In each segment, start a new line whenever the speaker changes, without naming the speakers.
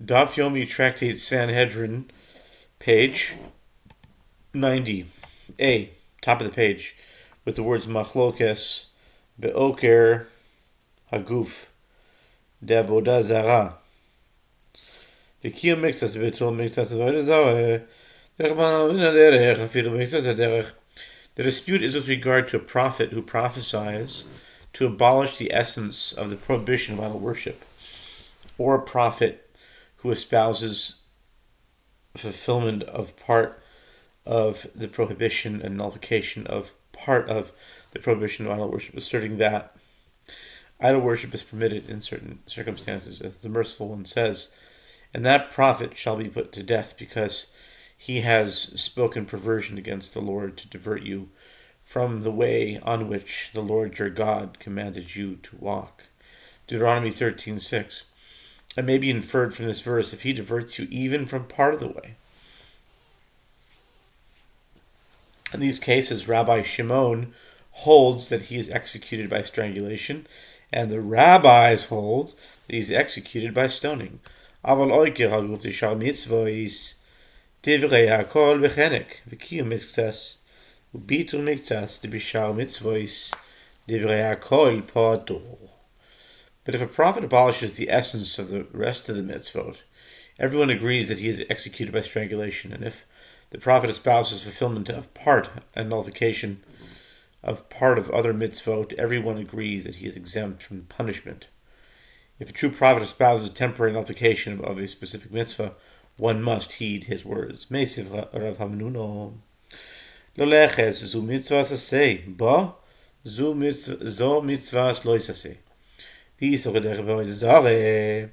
Daf Yomi Tractate Sanhedrin, page 90. A, top of the page, with the words Machlokes, Be'oker, Haguf, De'avodah Zara. V'kiyum mixas, Be'tul mixas, Avodah Zara, the dispute is with regard to a prophet who prophesies to abolish the essence of the prohibition of idol worship, or a prophet who espouses fulfillment of part of the prohibition and nullification of part of the prohibition of idol worship, asserting that idol worship is permitted in certain circumstances, as the merciful one says, and that prophet shall be put to death because he has spoken perversion against the Lord to divert you from the way on which the Lord your God commanded you to walk. Deuteronomy 13:6. It may be inferred from this verse, if he diverts you even from part of the way. In these cases, Rabbi Shimon holds that he is executed by strangulation, and the rabbis hold that he is executed by stoning. Aval oiker haguf deshar mitzvos divrei hakol v'chenek v'kiyum mitzvos ubitul mitzvos debishar mitzvos divrei hakol patur. But if a prophet abolishes the essence of the rest of the mitzvot, everyone agrees that he is executed by strangulation, and if the prophet espouses fulfillment of part and nullification of part of other mitzvot, everyone agrees that he is exempt from punishment. If a true prophet espouses temporary nullification of a specific mitzvah, one must heed his words. Meisiv Rav Hamnuno. Loleches zu mitzvahs aseh, ba zo mitzvahs lois aseh. V'yisor eder b'avodah zareh,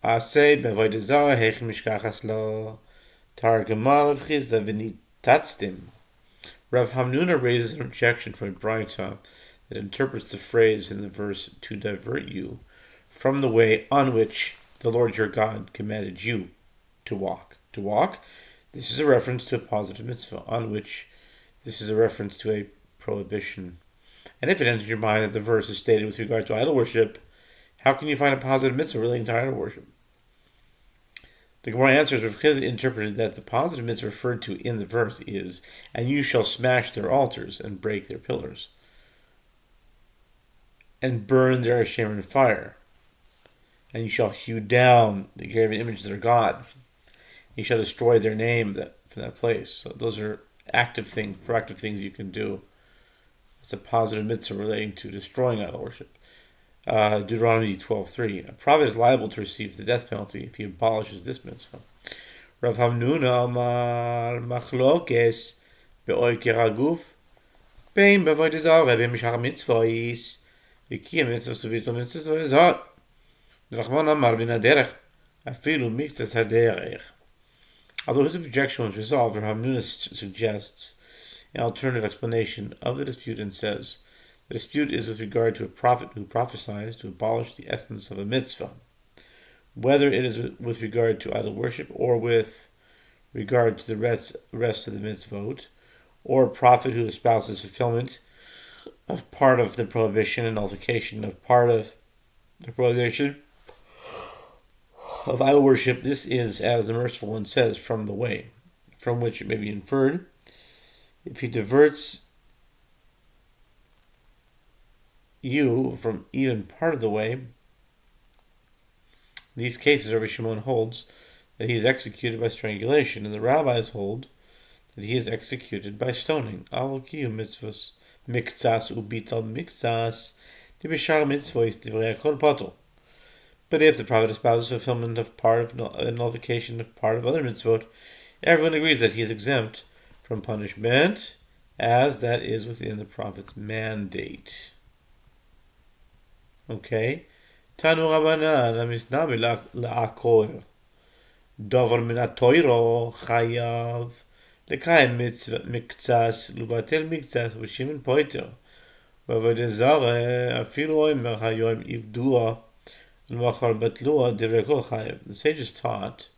aseh b'avodah zareh hech mishkachas lo. Targamal v'chizda v'nitatztim. Rav Hamnuna raises an objection from a Braita that interprets the phrase in the verse to divert you from the way on which the Lord your God commanded you to walk. To walk, this is a reference to a positive mitzvah, on which this is a reference to a prohibition. And if it enters your mind that the verse is stated with regard to idol worship, how can you find a positive mitzvah relating to idol worship? The Gemara answers, Rav Chizda interpreted that the positive mitzvah referred to in the verse is, and you shall smash their altars and break their pillars, and burn their Hashem in fire, and you shall hew down the graven images of their gods. You shall destroy their name from that place. So those are active things, proactive things you can do. It's a positive mitzvah relating to destroying idol worship. Deuteronomy 12:3. A prophet is liable to receive the death penalty if he abolishes this mitzvah. Rav Hamnuna amar machlokes be'oiker haguf bein b'avodah zareh bein mishar mitzvos v'kiyum mitzvos u'bitul mitzvos v'zot. Rachman amar bin haderech afilu mitzvos haderech. Although his objection was resolved, Rav Hamnuna suggests an alternative explanation of the dispute and says, the dispute is with regard to a prophet who prophesies to abolish the essence of a mitzvah, whether it is with regard to idol worship or with regard to the rest of the mitzvot, or a prophet who espouses fulfillment of part of the prohibition and nullification of part of the prohibition of idol worship. This is, as the merciful one says, from the way, from which it may be inferred, if he diverts you from even part of the way, in these cases Rabbi Shimon holds that he is executed by strangulation, and the rabbis hold that he is executed by stoning. Aval kiyum mitzvos miktsas ubital miktsas dibishar mitzvos divrei hakol patur. But if the prophet espouses fulfillment of part of nullification of part of other mitzvot, everyone agrees that he is exempt from punishment, as that is within the prophet's mandate. Okay. Tanu Rabbanan amisnami la'akor davar min ha'toiro chayav lekayim miktsas lubatel miktsas v'shimin poiter v'avodah zareh afilu oimer hayoim ivdua v'machar batlua divrei kol chayav. The sages taught,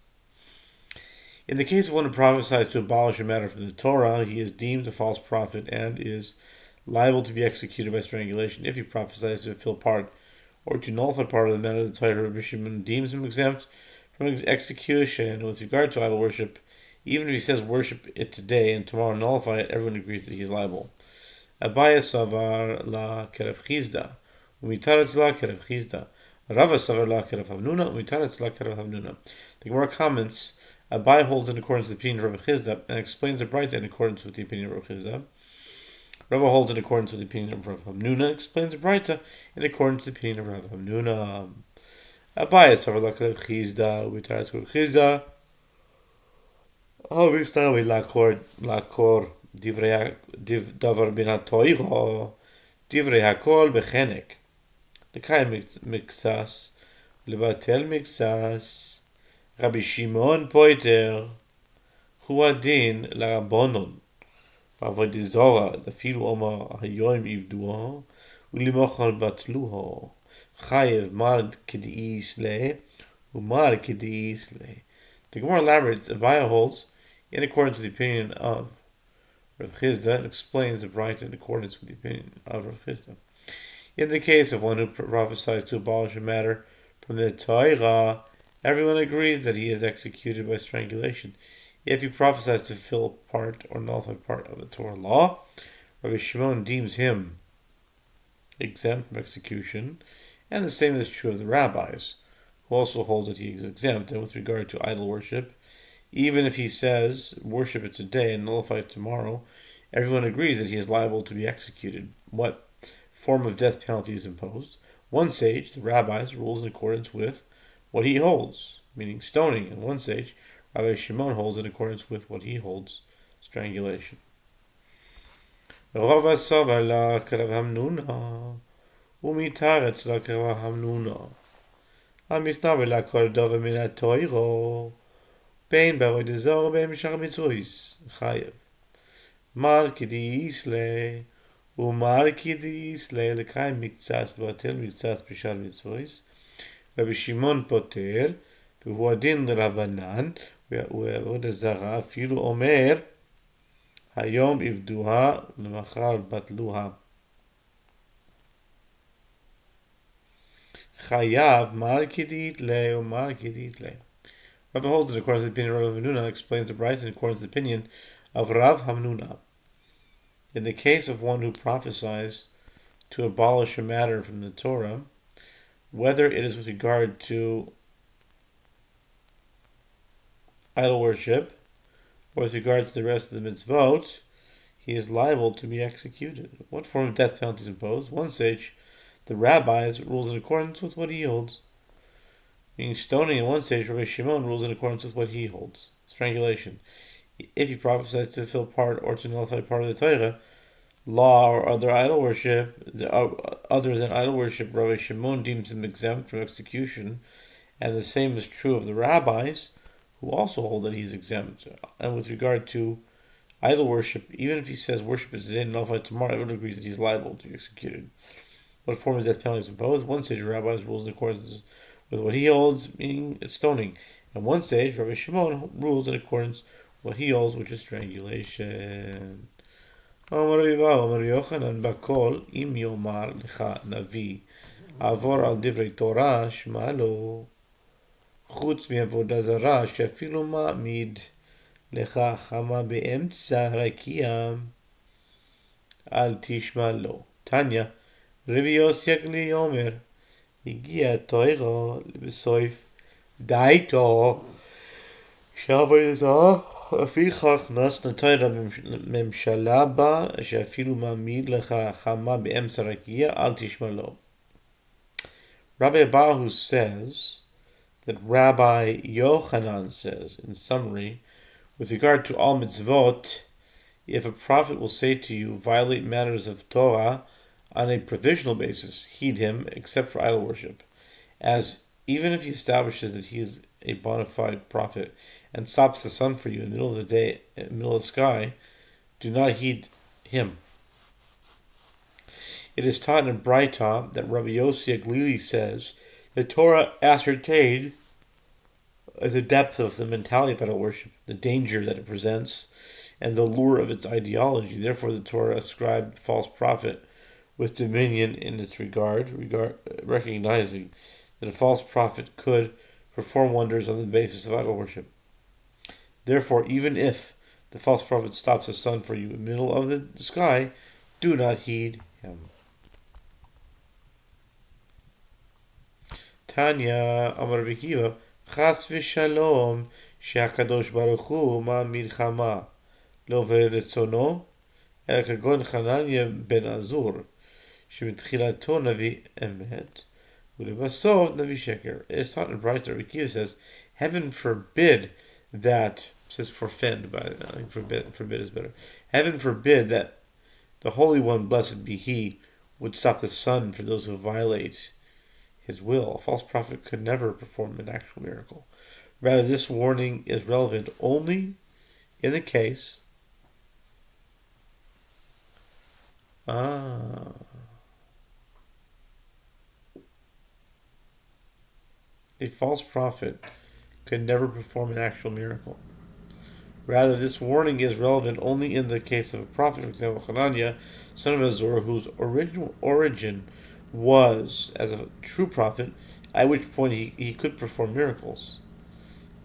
in the case of one who prophesies to abolish a matter from the Torah, he is deemed a false prophet and is liable to be executed by strangulation. If he prophesies to fulfill part or to nullify part of the matter of the Torah, Rabbi Shimon deems him exempt from his execution with regard to idol worship, even if he says worship it today and tomorrow nullify it, everyone agrees that he is liable. Abaya savar la kerev chizda, umitaretz la kerev chizda. Rava savar la kerev havnuna, umitaretz la kerev havnuna. The Gemara comments, Abai holds in accordance with the opinion of Rabbi Chizda and explains the Braita in accordance with the opinion of Rabbi Chizda. Rava holds in accordance with the opinion of Rav Hamnuna, explains the Braita in accordance with the opinion of Rav Hamnuna. Abai savar la kerev chizda, umitaretz kerev chizda. Obviously, lakor davar bin hatoiro, divrei hakol bechenek. L'kai miksas, levatel miksas. Rabbi Shimon poiter, hu adin larabonon. V'avodah zara, dafilu omar hayoim ivduo, u'limochal batluho. Chayev mar k'di'is le, u'mar k'di'is le. The Gemara elaborates, Abaya holds in accordance with the opinion of Rav Chizda and explains the Braita in accordance with the opinion of Rav Chizda. In the case of one who prophesies to abolish a matter from the Torah, everyone agrees that he is executed by strangulation. If he prophesies to fulfill part or nullify part of the Torah law, Rabbi Shimon deems him exempt from execution, and the same is true of the rabbis, who also holds that he is exempt. And with regard to idol worship, even if he says worship it today and nullify it tomorrow, everyone agrees that he is liable to be executed. What form of death penalty is imposed? One sage, the rabbis, rules in accordance with what he holds, meaning stoning, and one sage, Rabbi Shimon, holds in accordance with what he holds, strangulation. Rava savar la kerev hamnuna, umitaretz la kerev hamnuna. Amisnav la kol davar min hatoiro, bein b'avodah zara bein b'shar mitzvos, chayev. Mar k'di'is le, umar k'di'is le, l'kai miktsas v'atel miktsas b'shar mitzvos. Rabbi Shimon poter, v'hu adin l'Rabanan, v'avodah zara, afilu omer, hayom ivduha, l'machar batluha. Chayav mar k'di'it le, umar k'di'it le. Rabbi holds in accordance with the opinion of Rav Hamnuna, explains the Braita in accordance with the opinion of Rav Hamnuna. In the case of one who prophesies to abolish a matter from the Torah, whether it is with regard to idol worship or with regard to the rest of the mitzvot, he is liable to be executed. What form of death penalty is imposed? One sage, the rabbis, rules in accordance with what he holds, meaning stoning. In one stage, Rabbi Shimon rules in accordance with what he holds, strangulation. If he prophesies to fulfill part or to nullify part of the Torah, law or other idol worship, other than idol worship, Rabbi Shimon deems him exempt from execution, and the same is true of the rabbis, who also hold that he is exempt. And with regard to idol worship, even if he says worship is today and nullify tomorrow, everyone agrees that he is liable to be executed. What form of death penalty is imposed? One stage, rabbis rules in accordance with what he holds, meaning it's stoning. And one stage, Rabbi Shimon rules in accordance with what he holds, which is strangulation. Amar Yochanan bakol im yomar lecha navi avor al divrei Torah shma lo chutz mi'avodah zara shefilu ma'mid lecha chama be'emtza rakia al tishma lo. Tanya Rabbi Yossi Agli Yomer הגיע תוירו לבסויף דייתו שעבודה לפיכך נס נתוירה ממשלה בה שאפילו מעמיד לך חמה באמצע רקיע אל תשמע לו. Rabbi Abahu says that Rabbi Yochanan says, in summary, with regard to all mitzvot, if a prophet will say to you, violate matters of Torah, on a provisional basis, heed him, except for idol worship, as even if he establishes that he is a bona fide prophet and stops the sun for you in the middle of the day, in the middle of the sky, do not heed him. It is taught in Braita that Rabbi Yossi Aglili says the Torah ascertained the depth of the mentality of idol worship, the danger that it presents, and the lure of its ideology. Therefore, the Torah ascribed false prophet with dominion in its regard, recognizing that a false prophet could perform wonders on the basis of idol worship. Therefore, even if the false prophet stops the sun for you in the middle of the sky, do not heed him. Tanya Amar Bikiva Chas v'shalom she'akadosh baruch hu ma milchama lo v'retzono el kagon Chananya ben Azur shebetchilato navi emet ulebasov navi sheker. It's taught in Brighter. Bikiva says, heaven forbid that, says forfend, but I think forbid is better. Heaven forbid that the Holy One, blessed be He, would stop the sun for those who violate His will. A false prophet could never perform an actual miracle. Rather, this warning is relevant only in the case a false prophet could never perform an actual miracle. Rather, this warning is relevant only in the case of a prophet, for example, Hananiah, son of Azor, whose original origin was as a true prophet, at which point he could perform miracles.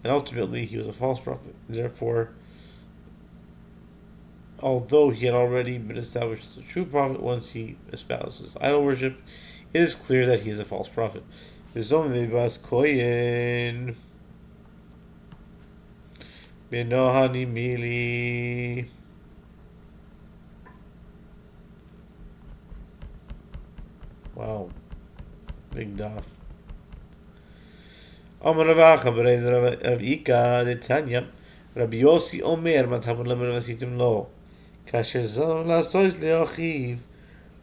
And ultimately, he was a false prophet. Therefore, although he had already been established as a true prophet once he espouses idol worship, it is clear that he is a false prophet. Benohani Mili. Wow. Big Daf. Amar Ravacha b'rein Rav Ika Netanya Rabbi Yossi Omer Matamon Lamer Vasitim Lo Kasher Zon Lasois Leachiv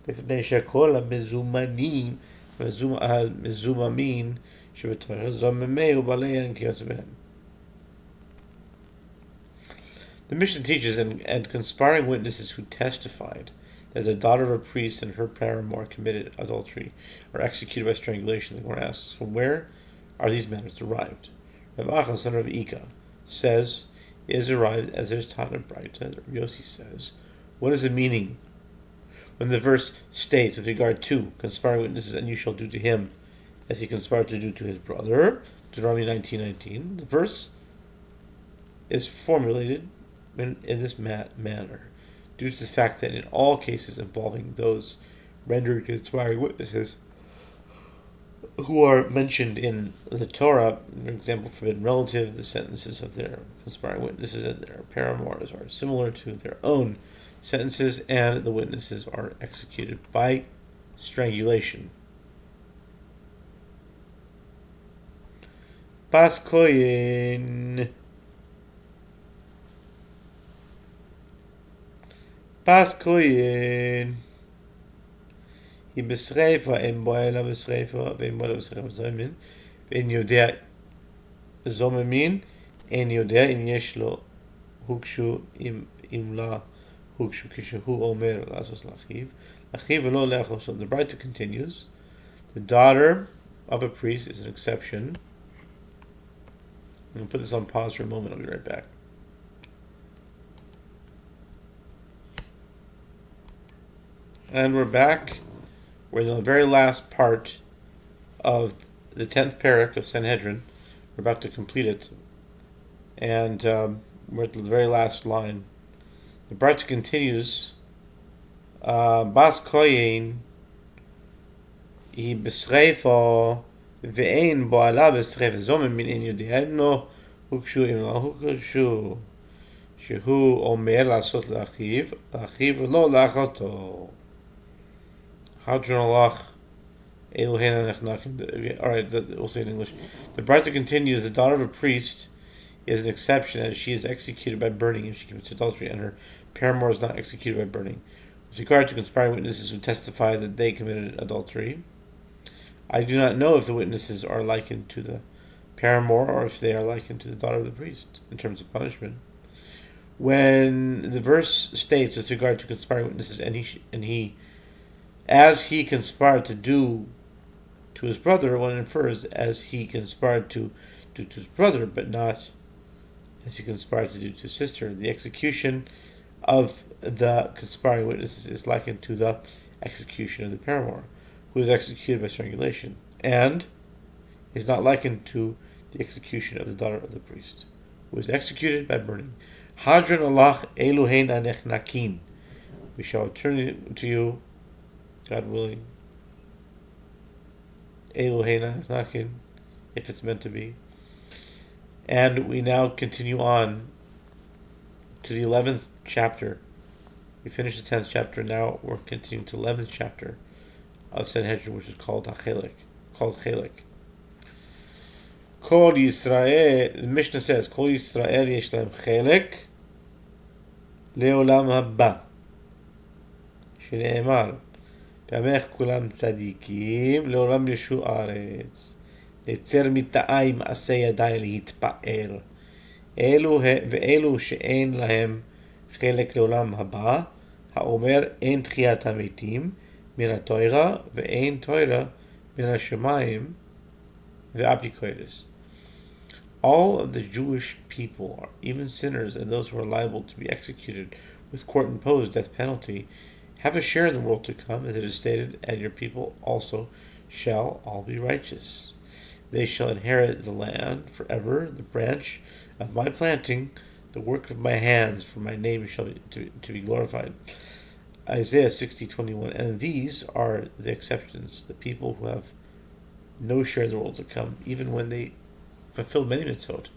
Lifnei Shekol HaMezumanim Mezumamin Shebetoich Zon Memei Ubalei Kiyotz Behen. The mission teaches and conspiring witnesses who testified that the daughter of a priest and her paramour committed adultery are executed by strangulation. The Gemara asks, from where are these matters derived? Rav Acha, son of Ika, says it is derived as it is taught in Braita. Rav Yossi says, what is the meaning when the verse states with regard to conspiring witnesses, and you shall do to him as he conspired to do to his brother? Deuteronomy 19:19. The verse is formulated in this manner due to the fact that in all cases involving those rendered conspiring witnesses who are mentioned in the Torah, for example, forbidden relative, the sentences of their conspiring witnesses and their paramours are similar to their own sentences, and the witnesses are executed by strangulation. Paskoyin היא בשריפה, אין בו אלא בשריפה, ואין בו אלא בשריפה זוממין, ואין יודע זוממין, אין יודע אם יש לו הוגשו, אם לא הוגשו כשהוא אומר לעשות לאחיו ולא לאחיו. So the Braita continues, the daughter of a priest is an exception. I'm going to put this on pause for a moment, I'll be right back. And we're back. We're in the very last part of the 10th parak of Sanhedrin. We're about to complete it. And we're at the very last line. The Braita continues, Bas koyin hi b'sreifa ve'ein bo'ala b'sreifa zomim min en yudi'eno hukshu im lo hukshu shehu omer la'asot la'achiv lo la'achoto. Alright, we'll say it in English. The Braita continues, the daughter of a priest is an exception as she is executed by burning if she commits adultery, and her paramour is not executed by burning. With regard to conspiring witnesses who testify that they committed adultery, I do not know if the witnesses are likened to the paramour or if they are likened to the daughter of the priest in terms of punishment. When the verse states with regard to conspiring witnesses, and he as he conspired to do to his brother, one infers as he conspired to do to his brother, but not as he conspired to do to his sister. The execution of the conspiring witnesses is likened to the execution of the paramour, who is executed by strangulation, and is not likened to the execution of the daughter of the priest, who was executed by burning. Hadran Allah Eluhein Anechnakin. We shall return to you, God willing. Eluhein Anechnakin, if it's meant to be. And we now continue on to the 11th chapter. We finished the 10th chapter, now we're continuing to the 11th chapter of Sanhedrin, which is called Chelek. Kol Yisrael, the Mishnah says, Kol Yisrael yesh lahem chelek leolam haba. שנאמר, ועמך כולם צדיקים, לעולם ישו הארץ. נצר מתאי מעשה ידי להתפאר. ואלו שאין להם חלק לעולם הבא, האומר אין תחיית המתים מן התורה, ואין תורה מן השמיים, ואפיקורס. All of the Jewish people, even sinners and those who are liable to be executed with court-imposed death penalty, have a share in the world to come, as it is stated, and your people also shall all be righteous. They shall inherit the land forever, the branch of my planting, the work of my hands, for my name shall be to be glorified. Isaiah 60:21. And these are the exceptions, the people who have no share in the world to come, even when they fulfill many mitzvot.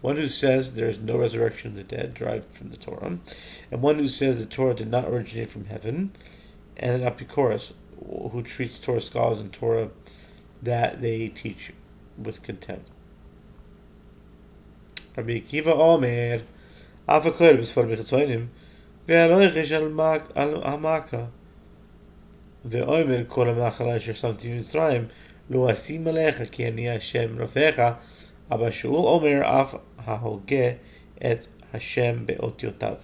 One who says there is no resurrection of the dead derived from the Torah, and one who says the Torah did not originate from heaven, and an Apikoros who treats Torah scholars and Torah that they teach with contempt. Rabbi Akiva Omer, Afakor b'sfor b'chitzonim, ve'aloichish al hamaka, ve'omer kol ha'machal asher samti b'Mitzrayim, lo asim alecha ki ani Hashem rofecha, aber Shaul Omer af ha'hogeh et Hashem be'otiotav.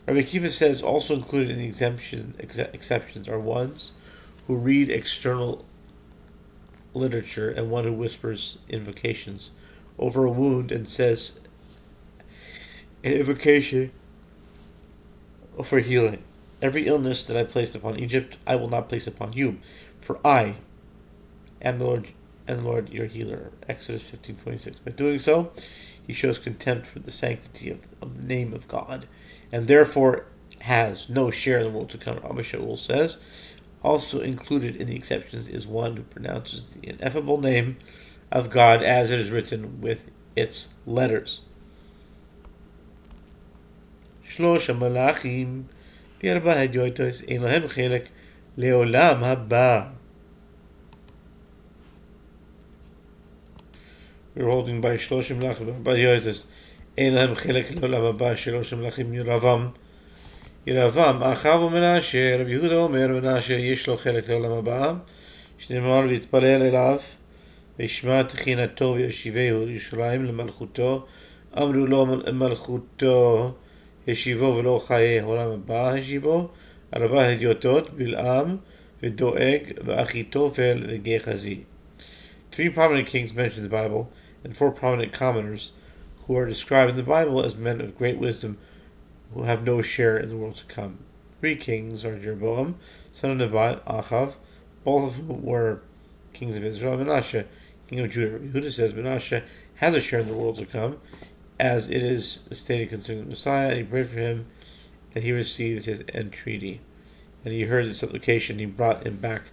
Rabbi Akiva says also included in the exceptions are ones who read external literature and one who whispers invocations over a wound and says an invocation for healing. Every illness that I placed upon Egypt, I will not place upon you, for I am the Lord your healer. Exodus 15:26. By doing so, he shows contempt for the sanctity of the name of God, and therefore has no share in the world to come. Abba Shaul says, also included in the exceptions is one who pronounces the ineffable name of God as it is written with its letters. Shlosha malachim v'arba hadyotos ein lahem chelek leolam haba. We're holding by Shloshim Lachim, by Yoises, Ein Lahem Chelek Leolam Haba, Shloshim Lachim Yeravam, Achav Menashe, Rabbi Yehuda Omer Menashe, Yesh Lo Chelek Leolam Haba, Shneimar V'yitpalel Elav, V'yishma Techinato V'yashivehu Yisraim L'malchuto, Amru Lo Malchuto, Yeshivo V'lo Chaye Olam Haba, Yeshivo, Arba Hedyotot, Bil'am, V'doeg, V'achitofel, V'gechazi. 3 prominent kings mentioned in the Bible, and 4 prominent commoners who are described in the Bible as men of great wisdom who have no share in the world to come. 3 kings are Jeroboam, son of Nebat, Achav, both of whom were kings of Israel, and Menashe, king of Judah. Yehuda says Menashe has a share in the world to come, as it is stated concerning the Messiah, and he prayed for him, and he received his entreaty. And he heard his supplication, he brought him back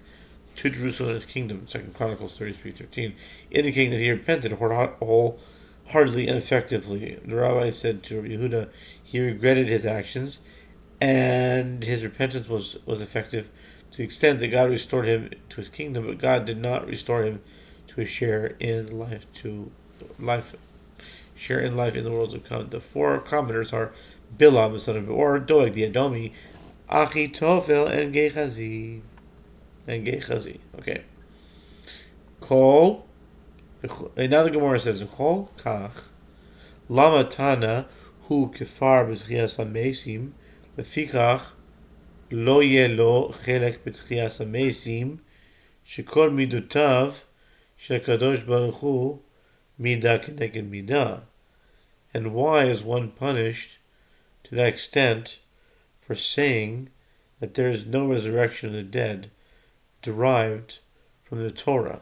to Jerusalem and his kingdom, 2 Chronicles 33:13, indicating that he repented wholeheartedly and effectively. The rabbi said to Yehuda, he regretted his actions, and his repentance was effective to the extent that God restored him to his kingdom, but God did not restore him to a share in life in the world to come. The 4 commoners are Bilam, the son of Beor, Doeg the Edomi, Achitofel, and Gehazi. Okay. Kol. And now the Gemara says, Kol kach lama tana hu kefar b'tchias hamesim lefikach lo yeh lo chelek b'tchias hamesim shekol midutav shekadosh baruch hu midah keneged midah. And why is one punished to that extent for saying that there is no resurrection of the dead, derived from the Torah.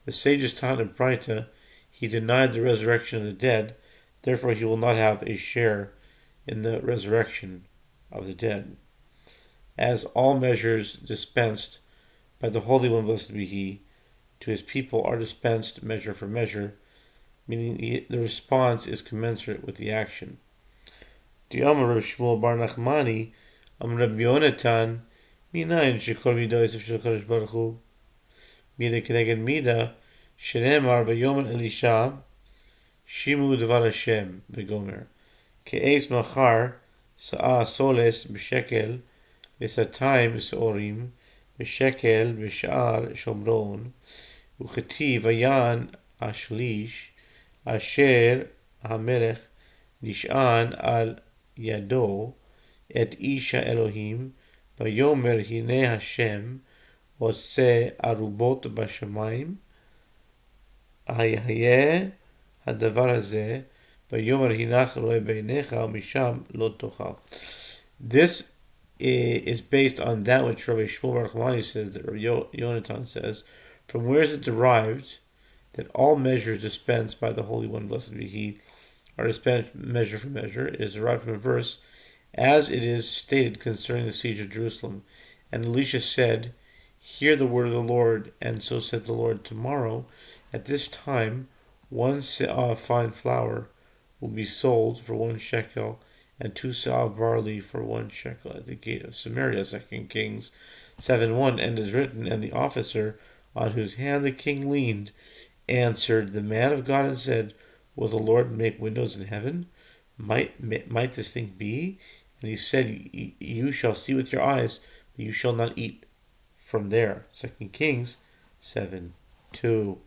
The sages taught in Braita, he denied the resurrection of the dead, therefore he will not have a share in the resurrection of the dead. As all measures dispensed by the Holy One, blessed be He, to His people are dispensed measure for measure, meaning the response is commensurate with the action. D'Amar Rav Shmuel Bar Nachmani, Am Rabbi Yonatan, Minayin Shekol Midah Yosef Shel Kadosh Baruch Hu, Mida Keneged Mida, Shenemar Vayomer Elisha, Shimu Devar Hashem, Begomer, Ke'ez Machar, Sa'a Soles B'Shekel, V'Satayim B'Seorim, B'Shekel B'Sha'ar Shomron, U'Chetiv Ayan Ashlish, Asher HaMelech Nish'an Al Yado, Et Isha Elohim, Vayomer Hine Hashem, Ose Arubot Bashamayim, Hayeh Hadavar Hazeh, Vayomer Hinach Roe Beinecha, Misham Lo Tochal. This is based on that which Rabbi Shmuel Bar Nachmani says, that Rabbi Yonatan says, from where is it derived that all measures dispensed by the Holy One, blessed be He, are dispensed measure for measure. It is derived from a verse, as it is stated concerning the siege of Jerusalem. And Elisha said, hear the word of the Lord. And so said the Lord, tomorrow, at this time, 1 se'ah of fine flour will be sold for 1 shekel, and 2 se'ah of barley for 1 shekel at the gate of Samaria, 2 Kings 7:1. And is written, and the officer on whose hand the king leaned answered the man of God and said, will the Lord make windows in heaven? Might this thing be? And he said, you shall see with your eyes, but you shall not eat from there. 2 Kings 7:2.